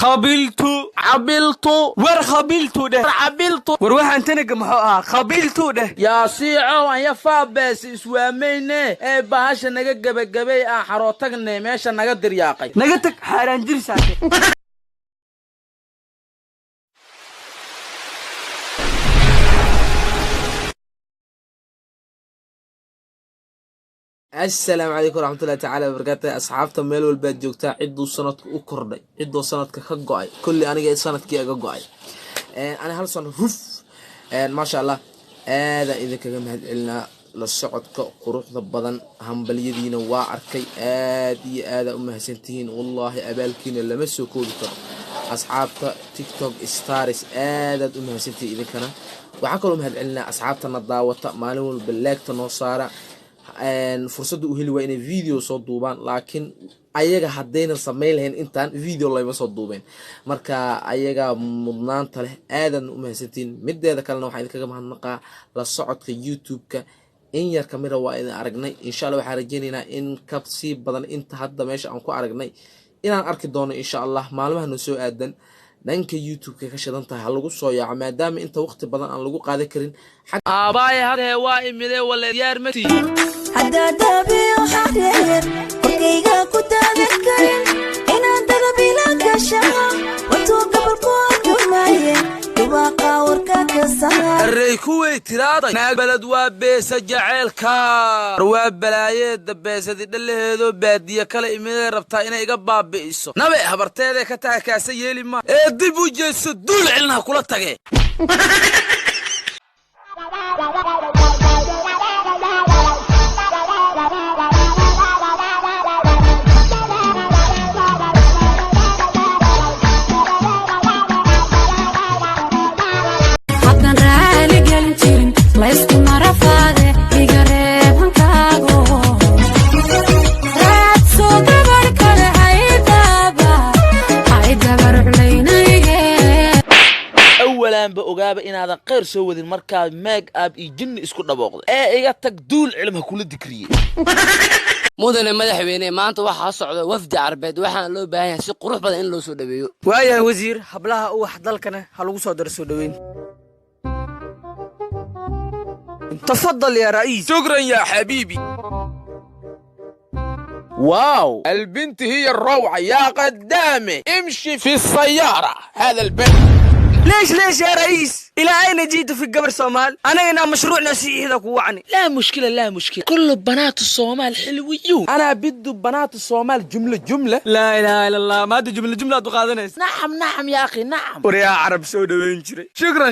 خبلتو عبلتو ور خبلتو ده عبلتو وروح انت نجم خبلتو ده يا سيعو يا فابس اسوامينه باهاش نغا غبغبي حروتغني ميشا نغا درياقي نغتك حاران جرساتي السلام عليكم ورحمة الله تعالى وبركاته. أصحابتا ميل والبيت جوجتا عدو سندك u kordhay cido sanadka ka go'ay kulli aniga sanadkii aga go'ay ana hal san huf ma sha Allah aada idinkaga mahad celina la socodka quruxda badan hambaliyadiina waa arkay aad iyo aad u mahadsantihiin wallahi abaalkiina lama soo koobi karo asxaabta TikTok stars aad u mahadsantihiin idinkana waxa kale mahad celina asxaabta daawata maalin walba leegta noo saara fursad u heli waa inay video soo duubaan laakiin ayaga hadayna sameyn lahayn intaan video layma soo duubeen marka ayaga mudnaanta leh aadan u mahadsantiin mideeda kalena waxaan idinkaga mahadnaqaa la socodka YouTube-ka in yar kamira waa idin aragnay insha Allah waxaan rajaynaynaa in kabsi badan inta hadda meesha aan ku aragnay inaan arki doono insha Allah maalmaha noo soo aadan dhanka YouTube-ka ka shidan tahay hal lagu soo yaaco maadaama inta waqti badan aan lagu qaadan karin aabaay hadee waa imide wala diyaar mati hada dabi xareer qeyga ku taagay inaan dalabi la gashaa wato gabalku dumaye dubaqa warka ka saar array kuway tiraaday naag balad waa beesa jaceelka waa balaayeeda beesadi dhaleedo baadiya kale imide rabtaa inay iga baabi'iso nabe habarteeda ka taakaasa yeeli ma ee dib u jeeso duul cilna kula tagee ogaaba inaadan qeyr soo wadin markaa make up iyo jinni isku dhaboqday ee iga tag duul cilmiga kula dikriyay mudane madaxweyne maanta waxa socda wafdi Carbeed waxaan loo baahan yahay si qurux badan in loo soo dhaweeyo waayahay wasiir hablaha u wax dalkana ha lagu soo darso dhaweyn تفضل يا رئيس شكرا يا حبيبي واو البنت هي الروعة يا قدامي امشي في السيارة هذا البنت ليش يا رئيس إلى أين جيت في قبر صومال أنا هنا مشروع نسيء هذا كوعني لا مشكلة كل بنات الصومال حلويون أنا بدو بنات الصومال جملة لا إله إلا الله ما دي جملة تقاذنيس نعم يا أخي نعم وريا عرب سودا وينشري شكرا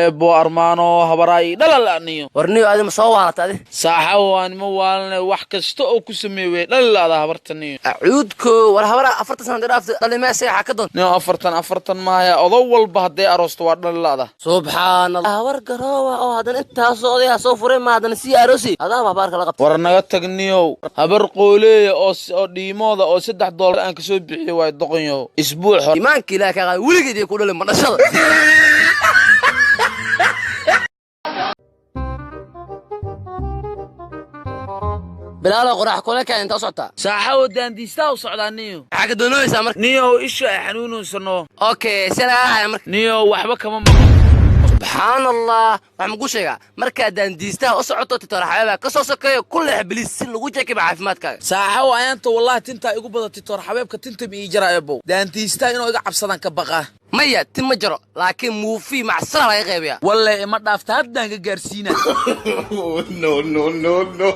بو أرمانو هبراي لا نيو ورنيو هذا مصوّرات هذه صاحوان موالنا وحكستو أو كسميوي لا هبرتنيو أعودكو ولا هبرا أفرت سنة درافت ضل ما سيح كدون نيو أفرتن ما هي أضول بهدي أروستوار لا سبحان الله ورقروه أو هذا أنت صوديها صفرين ما هذا نسي أروسي هذا ما بارك لقط ورنا تغنيو هبر قولي أو ديمودا أو $6 أنك سو بخي واي دقنيو أسبوع إيمانك لا كغا ولقد يقولوا لما نشل بلا قراح كلك انت صعدت ساحه ودان ديستا وصعدان نيو حق دونويسا مرك نيو ايش حنون سنو اوكي سلام مرك نيو وحبه كمان سبحان الله ما مقوشيغا مركا دان ديستا وصعدت تترحبا كسو سكاي كل ابليس لو جاكي عافمادكا ساحه وانت والله تنتا ايغو بدتي ترحبابك تنتا بي جرا ابو دان ديستا انو iga cabsadan ka baqa maya tim jaro laakiin muufi macsara laga qeybiya wallahi ma dhaafta hadan ka gaarsiina no